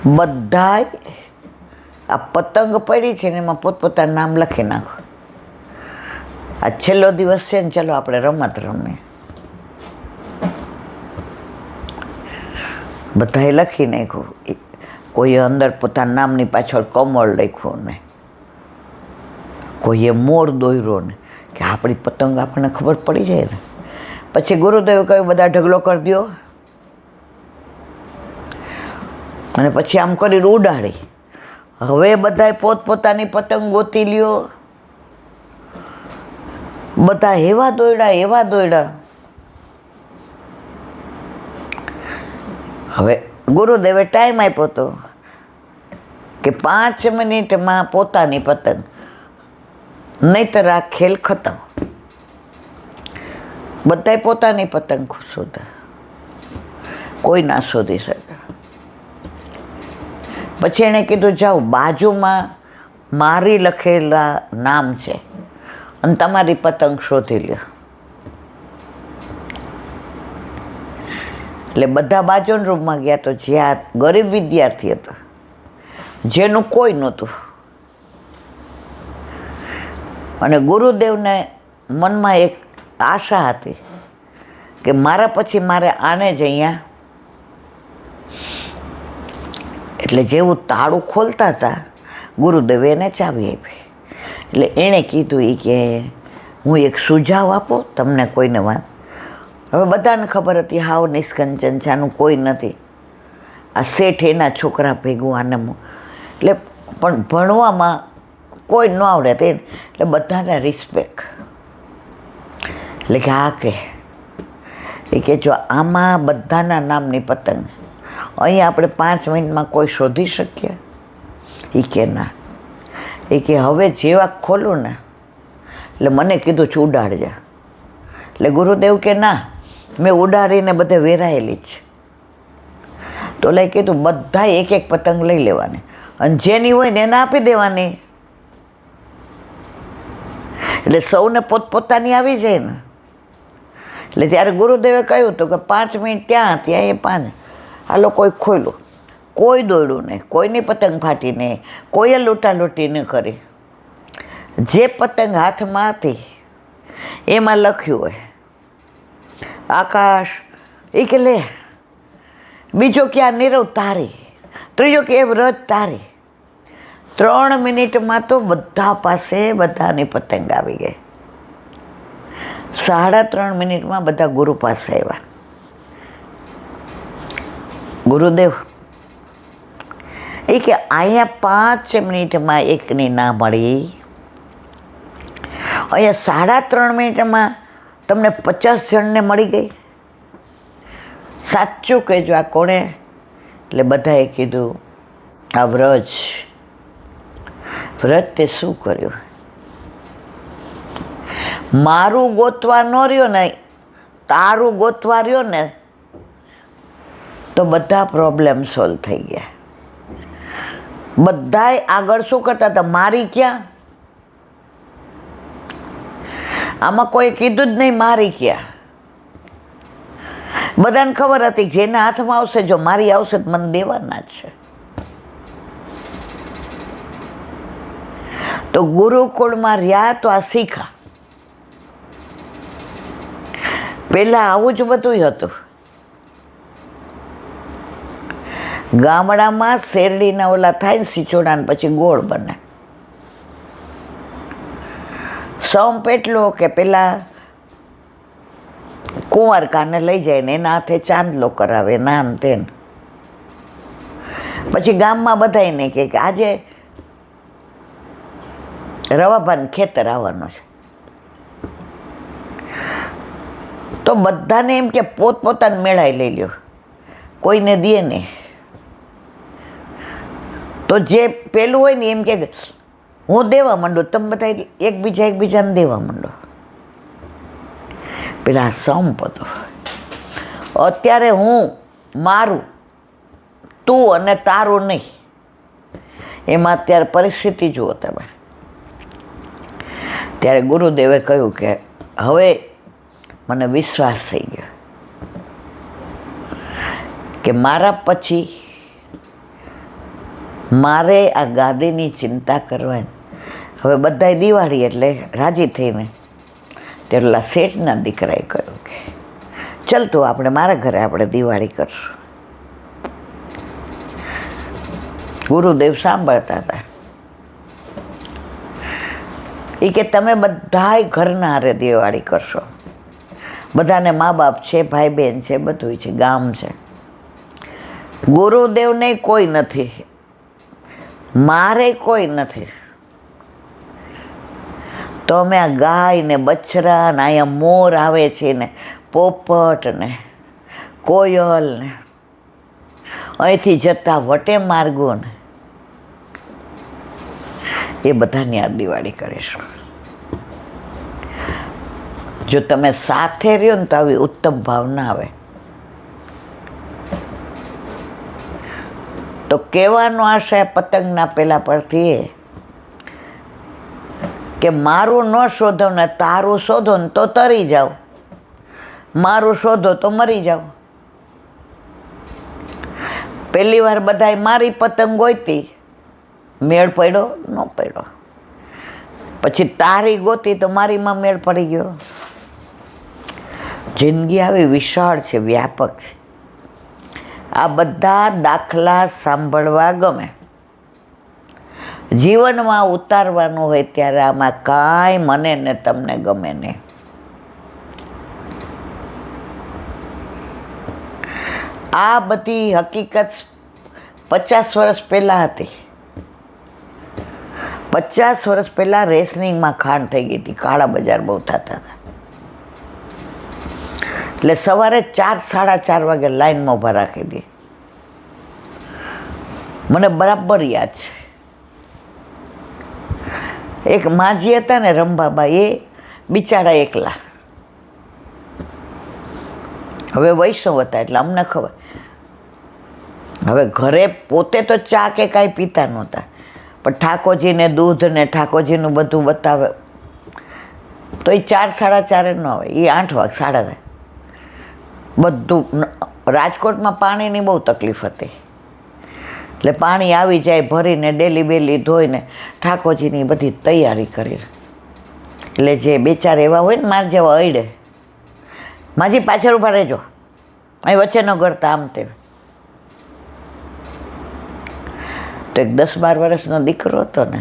બધાય આ પતંગ પડી છે ને એમાં પોતપોતાનું નામ લખી નાખો. આ છેલ્લો દિવસ છે ને, ચલો આપણે રમત રમીએ. બધાએ લખી નાખ્યું. કોઈએ અંદર પોતાના નામની પાછળ કમળ લખ્યું ને કોઈએ મોર દોર્યો ને, કે આપણી પતંગ આપણને ખબર પડી જાય ને. પછી ગુરુદેવે કહ્યું બધા ઢગલો કરી દો, અને પછી આમ કરીને ઉડાડી. હવે બધાએ પોતપોતાની પતંગ ગોતી લ્યો. બધા એવા દોડ્યા. હવે ગુરુદેવે ટાઈમ આપ્યો હતો કે 5 મિનિટમાં પોતાની પતંગ, નહીંતર આ ખેલ ખતમ. બધાએ પોતાની પતંગ શોધા, કોઈ ના શોધી શકે. પછી એણે કીધું જાઓ, બાજુમાં મારી લખેલા નામ છે અને તમારી પતંગ શોધી લ્યો. એટલે બધા બાજુના રૂમમાં ગયા. તો જ્યાં ગરીબ વિદ્યાર્થી હતો, જેનું કોઈ નહોતું, અને ગુરુદેવને મનમાં એક આશા હતી કે મારા પછી મારે આને જ અહીંયા. એટલે જેવું તાળું ખોલતા હતા, ગુરુદેવે એને ચાવી આપી. એટલે એણે કીધું એ કે હું એક સુઝાવ આપો તમને, કોઈને વાત. હવે બધાને ખબર હતી હાવ નિષ્કંચન છે, આનું કોઈ નથી. આ શેઠ એના છોકરા ભેગું આને એટલે પણ ભણવામાં કોઈ ન આવડે તે, એટલે બધાને રિસ્પેક્ટ. એટલે કે આ કે જો આમાં બધાના નામની પતંગ અહીં આપણે 5 મિનિટમાં કોઈ શોધી શકીએ? એ કે ના. એ કે હવે જેવા ખોલું ને, એટલે મને કીધું છે ઉડાડજે. એટલે ગુરુદેવ કે ના, મેં ઉડાડીને બધે વેરાયેલી જ. તો લઈ કીધું બધા એક પતંગ લઈ લેવાની, અને જેની હોય ને એને આપી દેવાની. એટલે સૌને પોતપોતાની આવી જાય ને. એટલે ત્યારે ગુરુદેવે કહ્યું હતું કે 5 મિનિટ ત્યાં એ 5. આ લોકોએ ખોલ્યું, કોઈ દોડ્યું નહીં, કોઈની પતંગ ફાટી નહીં, કોઈએ લૂંટાલૂંટી ન કરી. જે પતંગ હાથમાં હતી એમાં લખ્યું હોય આકાશ. એ કે લે. બીજો કે આ નીરવ તારી. ત્રીજો કે એ વ્રત તારી. 3 મિનિટમાં તો બધા પાસે બધાની પતંગ આવી ગઈ. 3.5 મિનિટમાં બધા ગુરુ પાસે આવ્યા. ગુરુદેવ એ કે અહીંયા 5 મિનિટમાં એકની ના મળી, અહીંયા 3.5 મિનિટમાં તમને 50 જણને મળી ગઈ. સાચું કહેજો આ કોણે? એટલે બધાએ કીધું આ વ્રજ. વ્રજ તે શું કર્યું? મારું ગોતવા ન રહ્યો ને, તારું ગોતવા રહ્યો ને, તો બધા પ્રોબ્લેમ સોલ્વ થઈ ગયા. બધાય આગળ શું કરતા હતા? મારી ક્યાં? આમાં કોઈ કીધું જ નહીં મારી ક્યાં. બધાને ખબર હતી જેના હાથમાં આવશે, જો મારી આવશે તો મને દેવાના જ છે. તો ગુરુકુળમાં રહ્યા તો આ શીખા. પહેલાં આવું જ બધું હતું. ગામડામાં શેરડીના ઓલા થાય ને સિચોડાને, પછી ગોળ બને. સંપ એટલો કે પેલા કુંવારકાને લઈ જાય ને એના હાથે ચાંદલો કરાવે, નાન તેન. પછી ગામમાં બધાને કે આજે રવાભાન ખેતર આવવાનું છે. તો બધાને એમ કે પોતપોતાને મેળાઈ લઈ લ્યો, કોઈને દે નહીં. તો જે પેલું હોય ને એમ કે હું દેવા માંડું, તમે બધા એકબીજાને દેવા માંડો. પેલા સંપ હતો. અત્યારે હું મારું, તું અને તારું નહીં. એમાં અત્યારે પરિસ્થિતિ જુઓ તમે. ત્યારે ગુરુદેવે કહ્યું કે હવે મને વિશ્વાસ થઈ ગયો કે મારા પછી મારે આ ગાદીની ચિંતા કરવાની. હવે બધાય દિવાળી એટલે રાજી થઈને તેટલા શેઠના દીકરાએ કહ્યું કે ચાલ તું આપણે મારા ઘરે આપણે દિવાળી કરશું. ગુરુદેવ સાંભળતા હતા. એ કે તમે બધાય ઘરના હારે દિવાળી કરશો. બધાને મા બાપ છે, ભાઈ બહેન છે, બધું છે, ગામ છે. ગુરુદેવને કોઈ નથી, મારે કોઈ નથી. તો અમે આ ગાય ને બચ્ચરા ને અહીંયા મોર આવે છે ને પોપટ ને કોયલ ને અહીંથી જતા વટે માર્ગો ને એ બધાની આ દિવાળી કરીશું. જો તમે સાથે રહ્યો ને તો આવી ઉત્તમ ભાવના આવે. તો કહેવાનો આશય પતંગના પેલા પરથી એ કે મારું ન શોધો ને તારું શોધો ને તો તરી જાઓ, મારું શોધો તો મરી જાઓ. પહેલી વાર બધાએ મારી પતંગ ગોતી, મેળ પડ્યો ન પડ્યો. પછી તારી ગોતી તો મારીમાં મેળ પડી ગયો. જિંદગી આવી વિશાળ છે, વ્યાપક છે. આ બધા દાખલા સાંભળવા ગમે. જીવનમાં ઉતારવાનું હોય ત્યારે આમાં કાંઈ મને ને તમને ગમે નહીં. આ બધી હકીકત 50 વર્ષ પહેલાં હતી. 50 વર્ષ પહેલાં રેશનિંગમાં ખાંડ થઈ ગઈ હતી, કાળા બજાર બહુ થતા હતા. એટલે સવારે 4, 4:30 વાગે લાઈનમાં ઊભા રાખી દે. મને બરાબર યાદ છે. એક માજી હતા ને રંભાબા, એ બિચારા એકલા. હવે વૈષ્ણવ હતા એટલે અમને ખબર. હવે ઘરે પોતે તો ચા કે કાંઈ પીતા નહોતા, પણ ઠાકોરજીને દૂધ ને ઠાકોરજીનું બધું બતાવે તો એ 4, 4:30 ન આવે, એ 8 વાગે 8:30. બધું રાજકોટમાં પાણીની બહુ તકલીફ હતી એટલે પાણી આવી જાય ભરીને ડેલી બેલી ધોઈને ઠાકોરજીની બધી તૈયારી કરી. એટલે જે બે ચાર એવા હોય ને માર જેવા અડે, માજી પાછળ ઊભા રહેજો, અહીં વચ્ચે ન ગળતા, આમ તેમ. તો એક 10-12 વર્ષનો દીકરો હતો ને,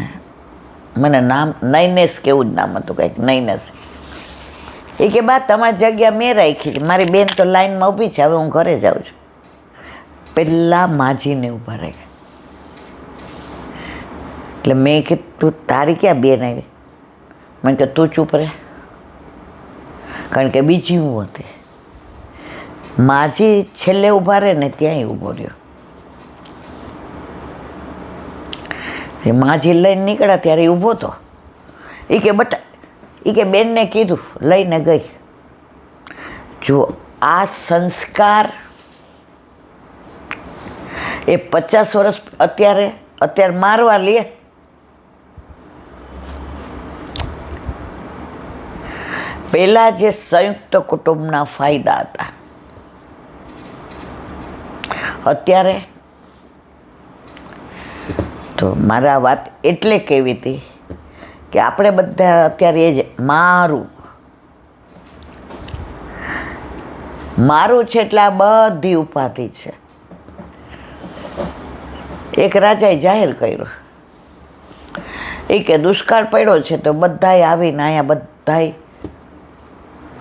મને નામ નૈનેશ કેવું જ નામ હતું, કંઈક નૈનેશ. એ કે બા તમારી જગ્યા મેં રાખી છે, મારી બેન તો લાઈનમાં ઊભી છે, હવે હું ઘરે જાઉં છું. પહેલાં માજીને ઊભા રાખ્યા. એટલે મેં કીધું તારી ક્યાં બેન આવી? મને કે તું ચૂપ રહે, કારણ કે બીજી હું હતી. માજી છેલ્લે ઊભા રહે ને ત્યાંય ઊભો રહ્યો. માજી લઈને નીકળ્યા ત્યારે એ ઊભો હતો. એ કે બટા, એ કે બેનને કીધું લઈને ગઈ. જો આ સંસ્કાર એ 50 વર્ષ અત્યારે મારવા લે. પહેલાં જે સંયુક્ત કુટુંબના ફાયદા હતા, અત્યારે તો મારા વાત એટલે કેવી હતી કે આપણે બધા અત્યારે એ જ મારું છે એટલે આ બધી ઉપાધિ છે. એક રાજાએ જાહેર કર્યું, એ કે દુષ્કાળ પડ્યો છે તો બધાએ આવીને અહીંયા બધાએ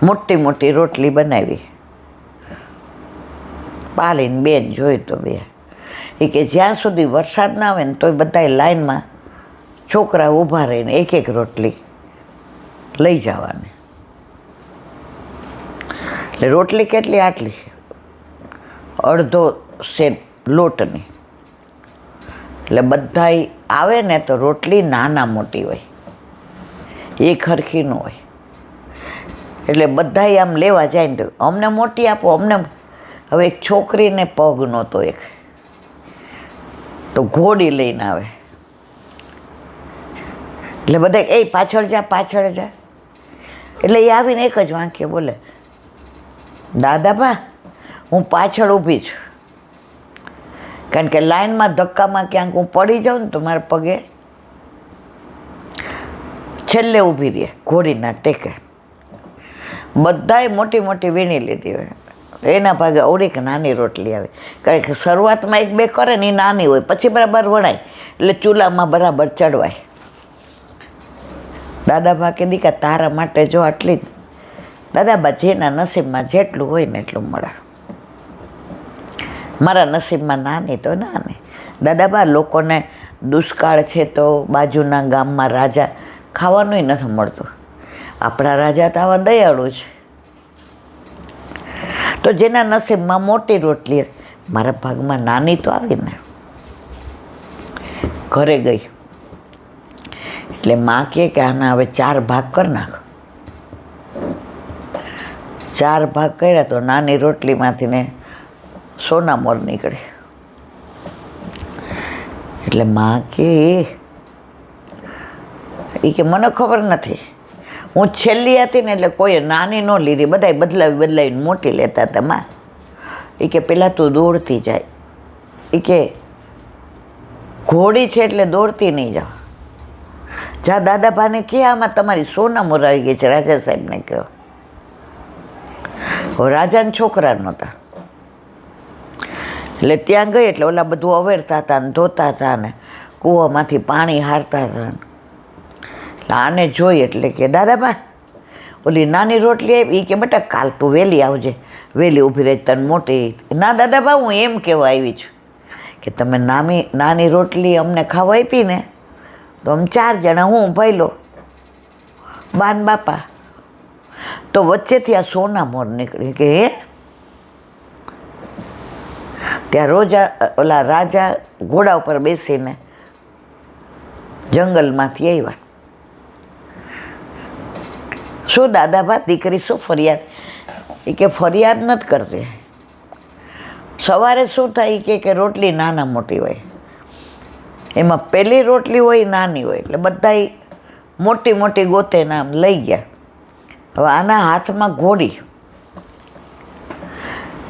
મોટી મોટી રોટલી બનાવી. પાલીને બેન જોઈ તો બે, એ કે જ્યાં સુધી વરસાદ ના આવે ને તોય બધાએ લાઈનમાં છોકરા ઊભા રહીને એક એક રોટલી લઈ જવાની. એટલે રોટલી કેટલી? આટલી, અડધો સેર લોટની. એટલે બધાય આવે ને તો રોટલી નાના મોટી હોય, એક હરખી ન હોય. એટલે બધાય આમ લેવા જાય ને અમને મોટી આપો, અમને. હવે એક છોકરીને પગ નહોતો, એક તો ઘોડી લઈને આવે. એટલે બધા એ પાછળ જા, પાછળ જા. એટલે એ આવીને એક જ વાંક્ય બોલે, દાદાબા હું પાછળ ઊભી છું. કારણ કે લાઈનમાં ધક્કામાં ક્યાંક હું પડી જાઉં ને તો મારા પગે છેલ્લે ઊભી રહે ઘોડીના ટેકે. બધાએ મોટી મોટી વીણી લીધી હોય, એના ભાગે ઓડીક નાની રોટલી આવે. કારણ કે શરૂઆતમાં એક બે કરે ને એ નાની હોય, પછી બરાબર વણાય એટલે ચૂલામાં બરાબર ચડવાય. દાદાબા કે દીકા તારા માટે જો આટલી જ. દાદાબા જેના નસીબમાં જેટલું હોય ને એટલું મળે. મારા નસીબમાં નાની તો નાની. દાદાબા લોકોને દુષ્કાળ છે તો બાજુના ગામમાં રાજા ખાવાનુંય નથી મળતું. આપણા રાજા તો આવા દયાળુ છે. તો જેના નસીબમાં મોટી રોટલી, મારા ભાગમાં નાની તો આવી ને. ઘરે ગઈ એટલે માં કહે કે આના હવે 4 ભાગ કરી નાખ. 4 ભાગ કર્યા તો નાની રોટલીમાંથી ને સોનામોર નીકળે. એટલે માં કે મને ખબર નથી, હું છેલ્લી હતી ને એટલે કોઈએ નાની ન લીધી, બધાય બદલાવીને મોટી લેતા હતા. માં એ કે પેલા તું દોડતી જાય, એ કે ઘોડી છે એટલે દોડતી નહીં જાઓ. જા દાદાભાને કે આમાં તમારી સોનામોર આવી ગઈ છે, રાજા સાહેબને કહો. રાજાના છોકરા નહોતા એટલે ત્યાં ગઈ એટલે ઓલા બધું અવેરતા હતા ને ધોતા હતા ને કૂવામાંથી પાણી હારતા હતા. એટલે આને જોઈ એટલે કે દાદાબા ઓલી નાની રોટલી આવી. એ કે બેટા કાલ તું વહેલી આવજે, વહેલી ઊભી રહી તને મોટી. ના દાદાબા હું એમ કહેવા આવી છું કે તમે નાની રોટલી અમને ખાવા આપી ને તો અમે 4 જણા, હું ભાઈલો બાન બાપા, તો વચ્ચેથી આ સોનામોર નીકળી. કે હે ત્યાં ઓલા રાજા ઘોડા ઉપર બેસીને જંગલમાંથી આવ્યા. શું દાદાબા દીકરી શું ફરિયાદ? એ કે ફરિયાદ નથી કરતી. સવારે શું થાય કે રોટલી નાના મોટી હોય, એમાં પહેલી રોટલી હોય નાની હોય એટલે બધા મોટી મોટી ગોતે નામ લઈ ગયા. હવે આના હાથમાં ઘોડી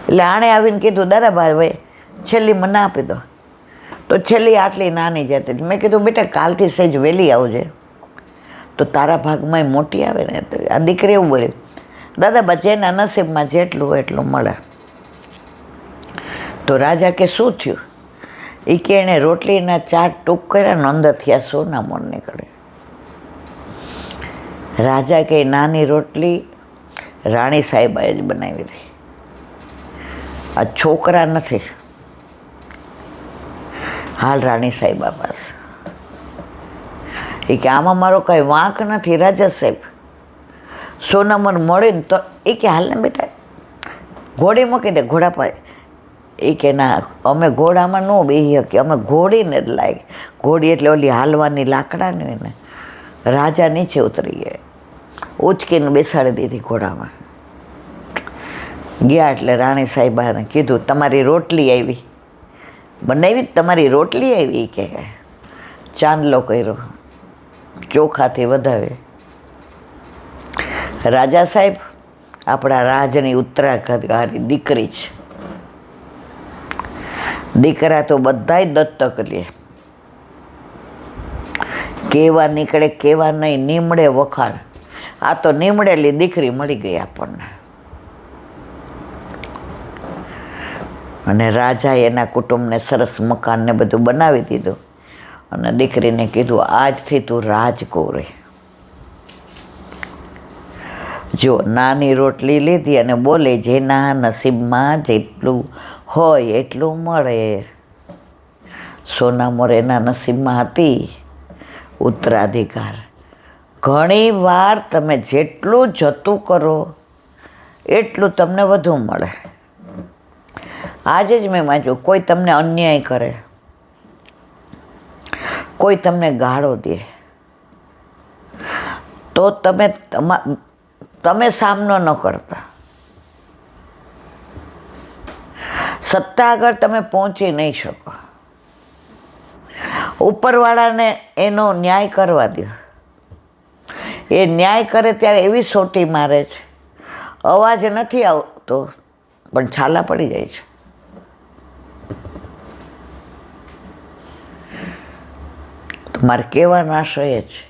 એટલે આણે આવીને કીધું દાદાબા ભાઈ છેલ્લી મને આપી દો. તો છેલ્લી આટલી નાની જતી. મેં કીધું બેટા કાલથી સહેજ વહેલી આવજે તો તારા ભાગમાં મોટી આવે ને. તો આ દીકરી એવું બોલી, દાદાબા જેના નસીબમાં જેટલું હોય એટલું મળે. તો રાજા કે શું થયું? એ કે એણે રોટલીના 4 ટૂંક કર્યા ને અંદરથી આ સોનામોર નીકળે. રાજા કે નાની રોટલી રાણી સાહેબાએ જ બનાવી હતી, આ છોકરા નથી. હાલ રાણી સાહેબા પાસે. એ કે આમાં મારો કાંઈ વાંક નથી રાજા સાહેબ. સોનામોર મળે ને તો એ કે હાલ ને બેટા ઘોડી મૂકી દે ઘોડા પર. એ કે ના અમે ઘોડામાં ન બેસી શકીએ, અમે ઘોડીને જ લાગી. ઘોડી એટલે ઓલી હાલવાની લાકડાની હોય ને. રાજા નીચે ઉતરી ગયા, ઉચકીને બેસાડી દીધી ઘોડામાં. ગયા એટલે રાણી સાહેબાને કીધું તમારી રોટલી આવી બનાવી, તમારી રોટલી આવી. કે ચાંદલો કર્યો, ચોખાથી વધાવે. રાજા સાહેબ આપણા રાજની ઉત્તરાધિકારી દીકરી છે. દીકરા તો બધાય દત્તક લે. કેવા નીકળે કેવા નહીં, નીમડે વખાણ. આ તો નીમડેલી દીકરી મળી ગઈ આપણને. અને રાજાએ એના કુટુંબને સરસ મકાનને બધું બનાવી દીધું અને દીકરીને કીધું આજથી તું રાજકુંવરી. જો નાની રોટલી લીધી અને બોલે જેના નસીબમાં જેટલું હોય એટલું મળે. સોનામોર એના નસીબમાં હતી ઉત્તરાધિકાર. ઘણી વાર તમે જેટલું જતું કરો એટલું તમને વધુ મળે. આજે જ મેં વાંચ્યું, કોઈ તમને અન્યાય કરે, કોઈ તમને ગાળો દે તો તમે સામનો ન કરતા. સત્તા આગળ તમે પહોંચી નહીં શકો. ઉપરવાળાને એનો ન્યાય કરવા દો. એ ન્યાય કરે ત્યારે એવી સોટી મારે છે, અવાજ નથી આવતો પણ છાલા પડી જાય છે. મારે કહેવાનો આશય જ છે,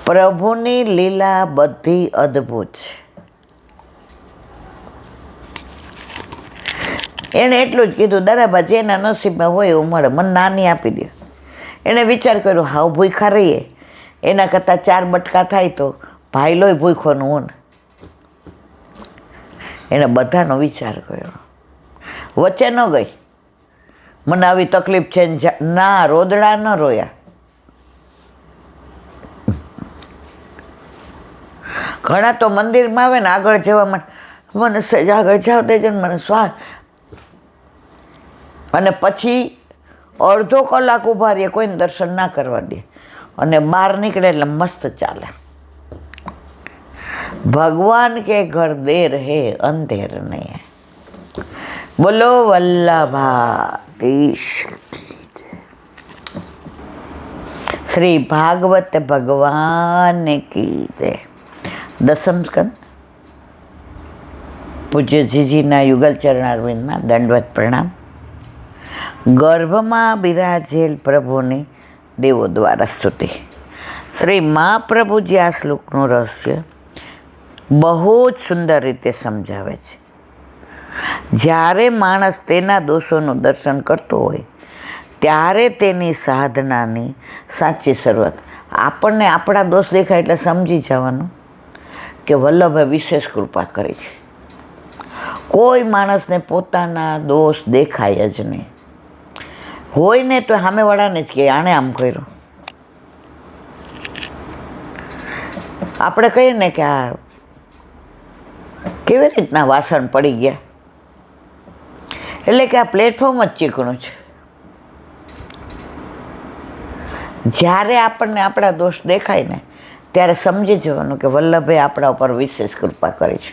પ્રભુની લીલા બધી અદ્ભુત છે. એણે એટલું જ કીધું, દાદાબા જેના નસીબમાં હોય એવું મળે, મને નાની આપી દે. એણે વિચાર કર્યો, હાવ ભૂખા રહીએ એના કરતાં 4 બટકા થાય તો ભાઈ લોય ભૂખોનું હું ને. એણે બધાનો વિચાર કર્યો, વચ્ચે ન ગઈ મને આવી તકલીફ છે ના, રોદડા ન રોયા. ઘણા તો મંદિરમાં આવે ને આગળ જવા માટે મને સહેજ આગળ જાવ દેજો ને મને શ્વાસ, અને પછી અડધો કલાક ઊભા રહીએ, કોઈને દર્શન ના કરવા દે, અને બહાર નીકળે એટલે મસ્ત ચાલે. ભગવાન કે ઘર દેર હે અંધેર નહીં. બોલો વલ્લભાધીશ. શ્રી ભાગવત ભગવાન કી જય. દસમ સ્કંદ પૂજ્ય જીજીના યુગલ ચરણારવિંદમાં દંડવત પ્રણામ. ગર્ભમાં બિરાજેલ પ્રભુની દેવો દ્વારા સ્તુતિ. શ્રી મહાપ્રભુજી આ શ્લોકનું રહસ્ય બહુ જ સુંદર રીતે સમજાવે છે. જ્યારે માણસ તેના દોષોનું દર્શન કરતો હોય ત્યારે તેની સાધનાની સાચી શરૂઆત. આપણને આપણા દોષ દેખાય એટલે સમજી જવાનું કે વલ્લભે વિશેષ કૃપા કરી છે. કોઈ માણસને પોતાના દોષ દેખાય જ નહીં. હોય ને તો સામેવાળાને જ કે આણે આમ કર્યું. આપણે કહીએ ને કે આ કેવી રીતના વાસણ પડી ગયા, એટલે કે આ પ્લેટફોર્મ જ ચીકણું છે. જ્યારે આપણને આપણા દોષ દેખાય ને ત્યારે સમજી જવાનું કે વલ્લભે આપણા ઉપર વિશેષ કૃપા કરી છે.